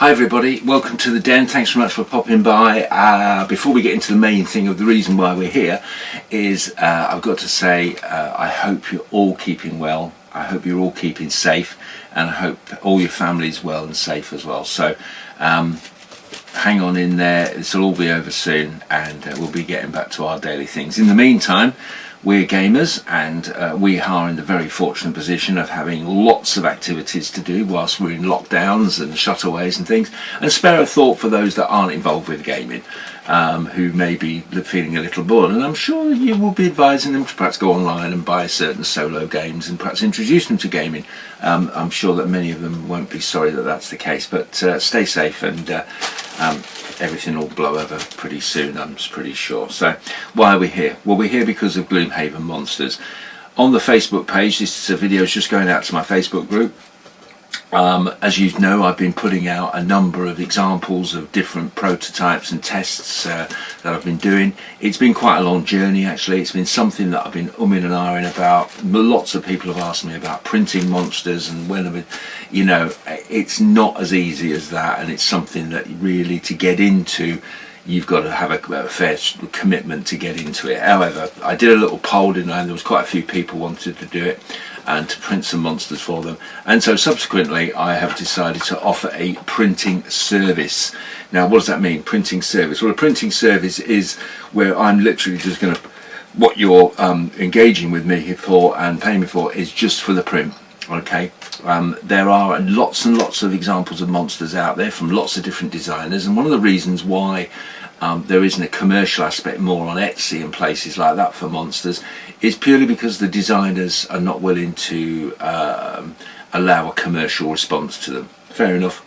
Hi everybody, welcome to the den. Thanks very much for popping by. Before we get into the main thing of the reason why we're here is I've got to say I hope you're all keeping well, I hope you're all keeping safe, and I hope all your family's well and safe as well. So hang on in there, this will all be over soon, and we'll be getting back to our daily things. In the meantime, we're gamers, and we are in the very fortunate position of having lots of activities to do whilst we're in lockdowns and shutaways and things, and spare a thought for those that aren't involved with gaming, who may be feeling a little bored, and I'm sure you will be advising them to perhaps go online and buy certain solo games and perhaps introduce them to gaming. I'm sure that many of them won't be sorry that that's the case, but stay safe, and everything will blow over pretty soon, I'm pretty sure. So why are we here? Well, we're here because of Gloomhaven monsters. On the Facebook page, this video is just going out to my Facebook group. As you know, I've been putting out a number of examples of different prototypes and tests that I've been doing. It's been quite a long journey actually. It's been something that I've been umming and ahhing about. Lots of people have asked me about printing monsters, and when I've been, you know, it's not as easy as that, and it's something that really, to get into, you've got to have a fair commitment to get into it. However, I did a little poll, didn't I? And there was quite a few people wanted to do it and to print some monsters for them, and so subsequently I have decided to offer a printing service. Now, what does that mean, printing service? Well, a printing service is where I'm literally just going to, what you're engaging with me for and paying me for is just for the print. Okay, there are lots and lots of examples of monsters out there from lots of different designers, and one of the reasons why there isn't a commercial aspect more on Etsy and places like that for monsters is purely because the designers are not willing to allow a commercial response to them. Fair enough,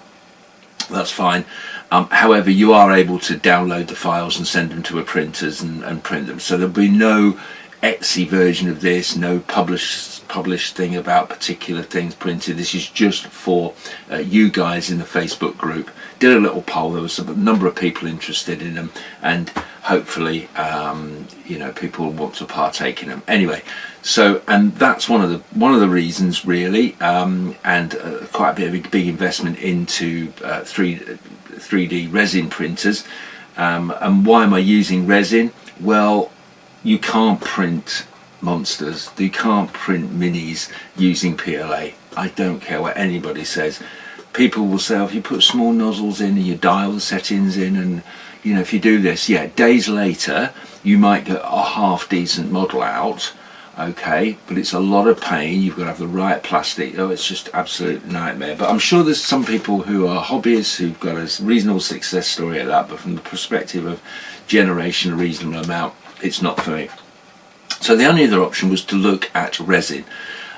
that's fine. However, you are able to download the files and send them to a printers and print them, so there'll be no Etsy version of this, no published thing about particular things printed. This is just for you guys in the Facebook group. Did a little poll, there was a number of people interested in them, and hopefully you know, people will want to partake in them anyway. So, and that's one of the reasons really, and quite a bit of a big investment into 3D resin printers. And why am I using resin? Well, you can't print monsters, you can't print minis using PLA. I don't care what anybody says. People will say, oh, if you put small nozzles in and you dial the settings in, and you know, if you do this, yeah, days later you might get a half decent model out, okay, but it's a lot of pain. You've got to have the right plastic. Oh, it's just absolute nightmare. But I'm sure there's some people who are hobbyists who've got a reasonable success story at that, but from the perspective of generation, a reasonable amount, it's not for me. So the only other option was to look at resin.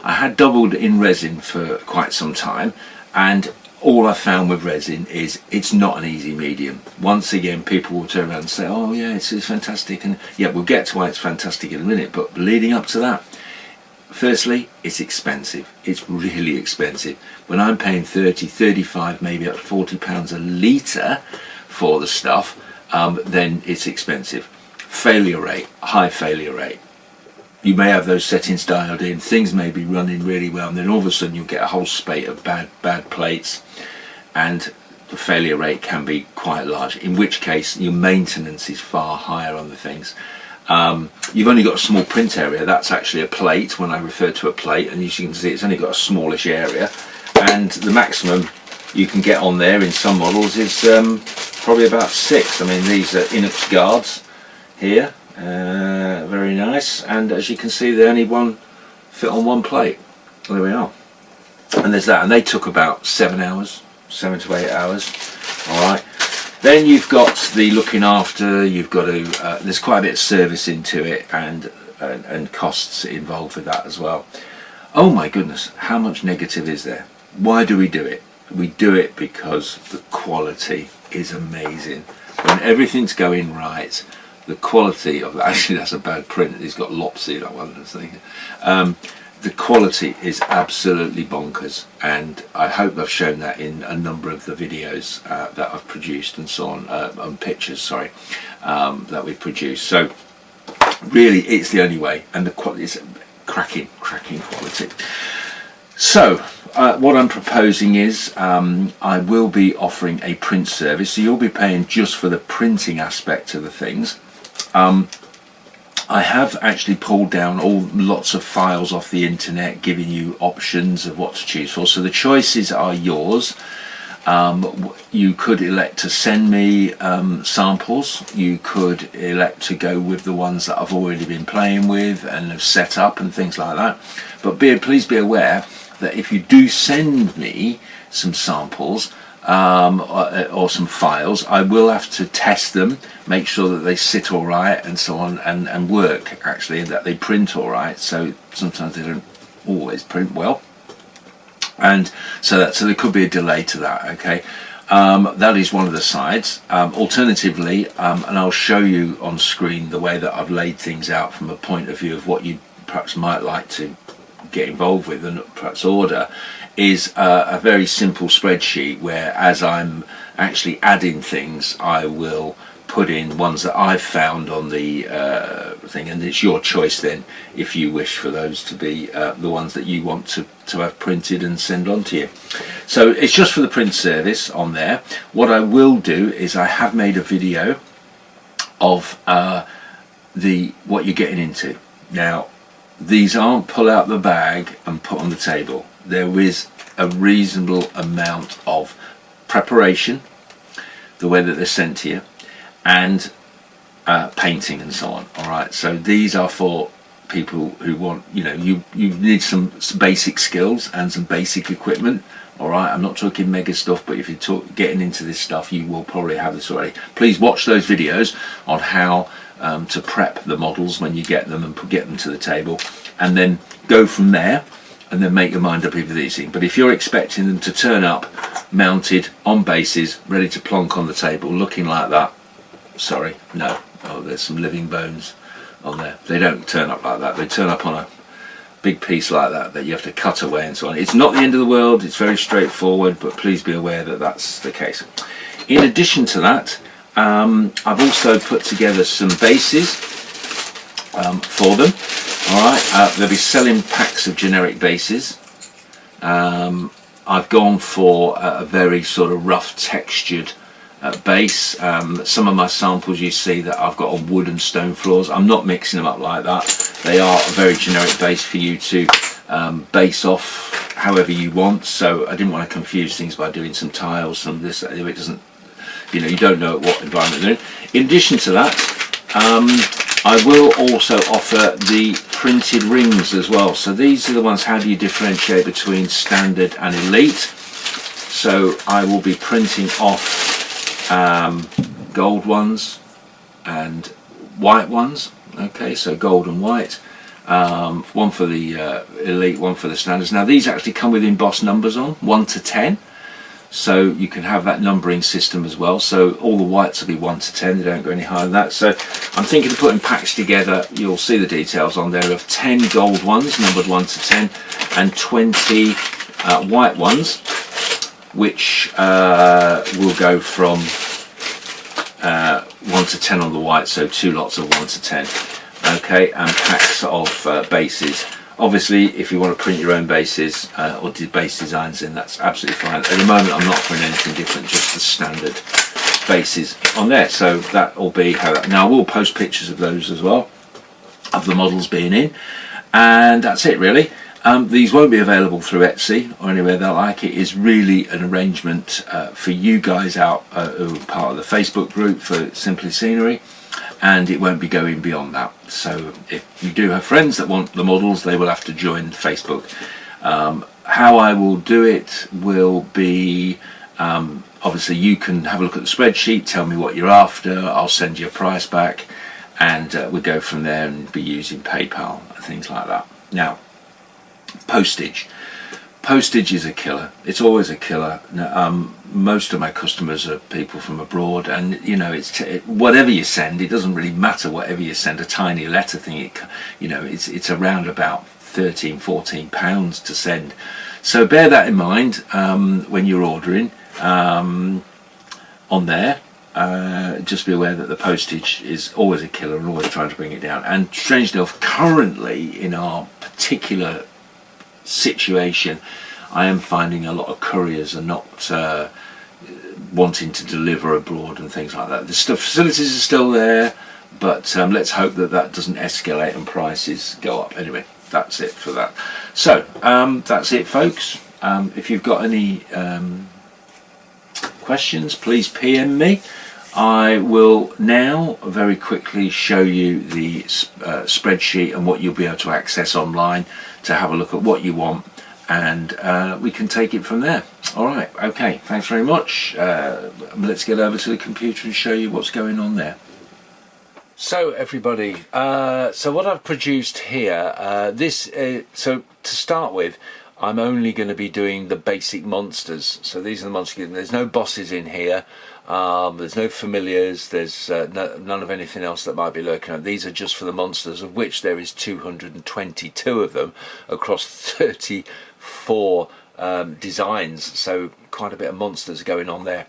I had doubled in resin for quite some time, and all I found with resin is it's not an easy medium. Once again, people will turn around and say, oh yeah, it's fantastic, and yeah, we'll get to why it's fantastic in a minute, but leading up to that, firstly, it's expensive. It's really expensive. When I'm paying 30, 35, maybe up to £40 a litre for the stuff, then it's expensive. Failure rate, high failure rate. You may have those settings dialed in, things may be running really well, and then all of a sudden you'll get a whole spate of bad plates, and the failure rate can be quite large, in which case your maintenance is far higher on the things. You've only got a small print area. That's actually a plate when I refer to a plate, and as you can see, it's only got a smallish area, and the maximum you can get on there in some models is probably about 6. I mean, these are Inox guards here, very nice, and as you can see, they only fit on one plate. There we are, and there's that, and they took about 7 to 8 hours. All right, then you've got the looking after. You've got to there's quite a bit of service into it, and costs involved with that as well. Oh my goodness, how much negative is there? Why do we do it? We do it because the quality is amazing. When everything's going right, the quality of, actually that's a bad print, it's got lopsy, that one, I think. The quality is absolutely bonkers, and I hope I've shown that in a number of the videos that I've produced and so on pictures, sorry, that we've produced. So really it's the only way, and the quality is cracking quality. So what I'm proposing is I will be offering a print service, so you'll be paying just for the printing aspect of the things. I have actually pulled down lots of files off the internet, giving you options of what to choose for, so the choices are yours. You could elect to send me samples. You could elect to go with the ones that I've already been playing with and have set up and things like that. But please be aware that if you do send me some samples or some files, I will have to test them, make sure that they sit all right and so on, and work actually, and that they print all right. So sometimes they don't always print well, and so there could be a delay to that. Okay, that is one of the sides. Alternatively, and I'll show you on screen the way that I've laid things out from a point of view of what you perhaps might like to get involved with and perhaps order, is a very simple spreadsheet where, as I'm actually adding things, I will put in ones that I've found on the thing, and it's your choice then if you wish for those to be the ones that you want to have printed and send on to you. So it's just for the print service on there. What I will do is I have made a video of what you're getting into. Now, these aren't pull out the bag and put on the table. There is a reasonable amount of preparation, the way that they're sent to you, and painting and so on. All right, so these are for people who want, you need some basic skills and some basic equipment. All right, I'm not talking mega stuff, but if you're getting into this stuff, you will probably have this already. Please watch those videos on how to prep the models when you get them and get them to the table, and then go from there, and then make your mind up with these things. But if you're expecting them to turn up mounted on bases, ready to plonk on the table, looking like that, sorry, no. Oh, there's some living bones on there. They don't turn up like that. They turn up on a big piece like that you have to cut away and so on. It's not the end of the world. It's very straightforward, but please be aware that that's the case. In addition to that, I've also put together some bases for them. All right, they'll be selling packs of generic bases. I've gone for a very sort of rough textured base. Some of my samples you see that I've got on wood and stone floors. I'm not mixing them up like that. They are a very generic base for you to base off however you want. So I didn't want to confuse things by doing some tiles, some of this. It doesn't, you don't know what environment they're in. In addition to that, I will also offer the printed rings as well. So these are the ones, how do you differentiate between standard and elite? So I will be printing off gold ones and white ones. Okay, so gold and white. One for the elite, one for the standards. Now these actually come with embossed numbers on, 1 to 10. So you can have that numbering system as well. So all the whites will be 1 to 10, they don't go any higher than that. So I'm thinking of putting packs together, you'll see the details on there, of 10 gold ones, numbered 1 to 10, and 20 white ones, which will go from 1 to 10 on the white, so 2 lots of 1 to 10. Okay, and packs of bases. Obviously, if you want to print your own bases or do base designs, then that's absolutely fine. At the moment, I'm not offering anything different, just the standard bases on there. So that will be how that. Now, I will post pictures of those as well, of the models being in, and that's it really. These won't be available through Etsy or anywhere that like. It is really an arrangement for you guys out who are part of the Facebook group for Simply Scenery, and it won't be going beyond that. So if you do have friends that want the models, they will have to join Facebook. How I will do it will be, obviously you can have a look at the spreadsheet, tell me what you're after, I'll send you a price back, and we go from there and be using PayPal and things like that. Now, postage is a killer. It's always a killer. Most of my customers are people from abroad, and whatever you send, it doesn't really matter. Whatever you send, a tiny letter thing, it's around about £13-14 to send. So bear that in mind when you're ordering on there. Just be aware that the postage is always a killer, and always trying to bring it down. And strangely enough, currently in our particular situation, I am finding a lot of couriers are not wanting to deliver abroad and things like that. The facilities are still there, but let's hope that that doesn't escalate and prices go up. Anyway, that's it for that. So that's it, folks. If you've got any questions, please PM me. I will now very quickly show you the spreadsheet and what you'll be able to access online to have a look at what you want, and we can take it from there. All right, okay, thanks very much. Let's get over to the computer and show you what's going on there. So everybody, so what I've produced here, so to start with, I'm only going to be doing the basic monsters. So these are the monsters. There's no bosses in here. There's no familiars. There's none of anything else that might be lurking around. These are just for the monsters, of which there is 222 of them across 34 designs. So quite a bit of monsters going on there.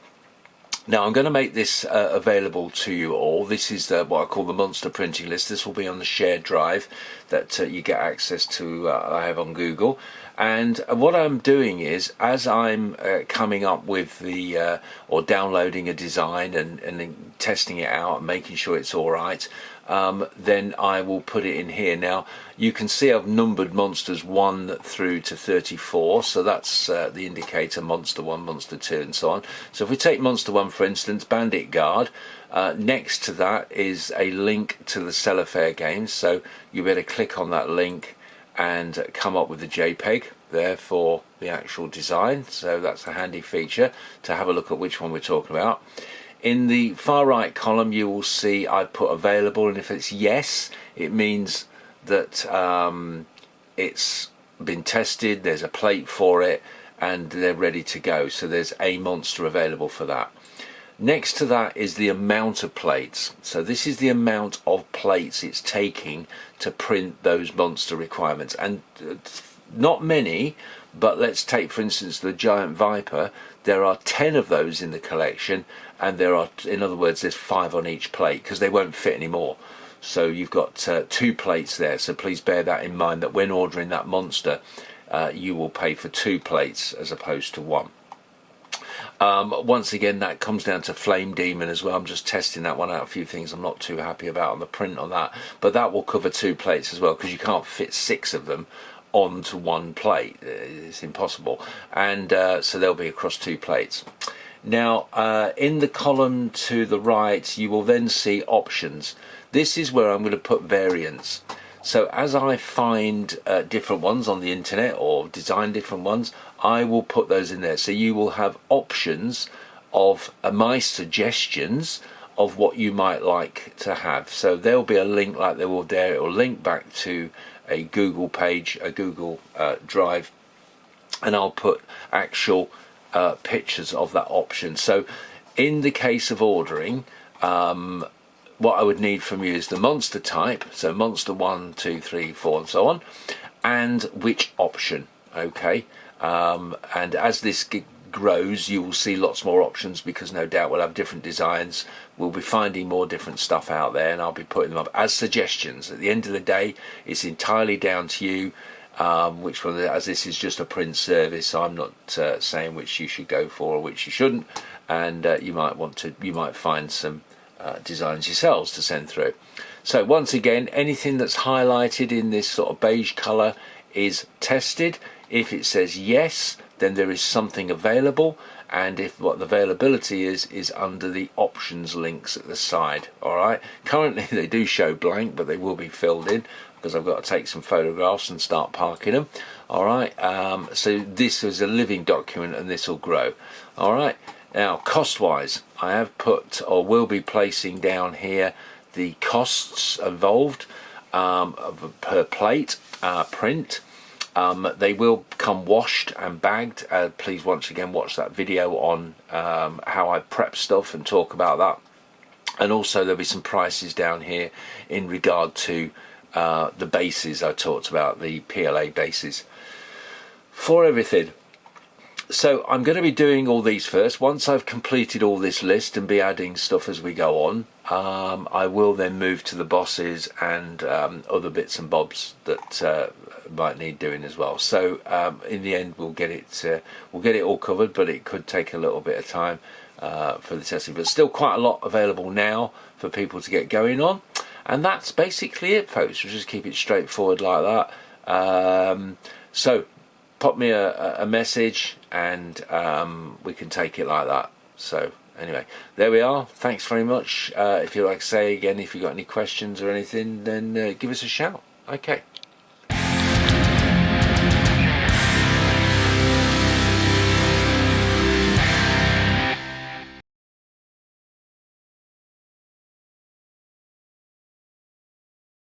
Now I'm going to make this available to you all. This is what I call the monster printing list. This will be on the shared drive that you get access to. I have on Google. And what I'm doing is, as I'm coming up with the or downloading a design and then testing it out and making sure it's all right, then I will put it in here. Now you can see I've numbered monsters 1 through to 34, so that's the indicator: monster 1, monster 2, and so on. So if we take monster 1 for instance, Bandit Guard, next to that is a link to the Cellofair games, so you better click on that link and come up with a JPEG there for the actual design. So that's a handy feature to have a look at which one we're talking about. In the far right column you will see I put available, and if it's yes, it means that it's been tested, there's a plate for it, and they're ready to go. So there's a monster available for that. Next to that is the amount of plates. So this is the amount of plates it's taking to print those monster requirements, and not many, but let's take for instance the Giant Viper. There are 10 of those in the collection, and there are, in other words, there's 5 on each plate because they won't fit anymore. So you've got 2 plates there, so please bear that in mind, that when ordering that monster you will pay for 2 plates as opposed to 1. Once again, that comes down to Flame Demon as well. I'm just testing that one out. A few things I'm not too happy about on the print on that, but that will cover 2 plates as well, because you can't fit 6 of them onto 1 plate. It's impossible, and so they'll be across 2 plates. Now in the column to the right you will then see options. This is where I'm going to put variants. So as I find different ones on the internet or design different ones, I will put those in there. So you will have options of my suggestions of what you might like to have. So there'll be a link like there will there. It will link back to a Google page, a Google Drive, and I'll put actual pictures of that option. So in the case of ordering, what I would need from you is the monster type, so monster 1, 2, 3, 4 and so on, and which option. Okay, and as this grows you will see lots more options, because no doubt we'll have different designs. We'll be finding more different stuff out there, and I'll be putting them up as suggestions. At the end of the day, it's entirely down to you which one, as this is just a print service, so I'm not saying which you should go for or which you shouldn't, and you might find some designs yourselves to send through. So once again, anything that's highlighted in this sort of beige color is tested. If it says yes, then there is something available, and if what the availability is under the options links at the side. All right, currently they do show blank, but they will be filled in because I've got to take some photographs and start parking them. All right, so this is a living document and this will grow. All right, now cost wise, I have put, or will be placing down here, the costs involved per plate print. They will come washed and bagged. Please once again watch that video on how I prep stuff and talk about that, and also there'll be some prices down here in regard to the bases I talked about, the PLA bases for everything. So I'm going to be doing all these first. Once I've completed all this list and be adding stuff as we go on, I will then move to the bosses and other bits and bobs that might need doing as well. So in the end, we'll get it all covered, but it could take a little bit of time for the testing. But still, quite a lot available now for people to get going on. And that's basically it, folks. We'll just keep it straightforward like that. So pop me a message, and we can take it like that. So anyway, there we are. Thanks very much. If you like to say again, if you've got any questions or anything, then give us a shout. Okay.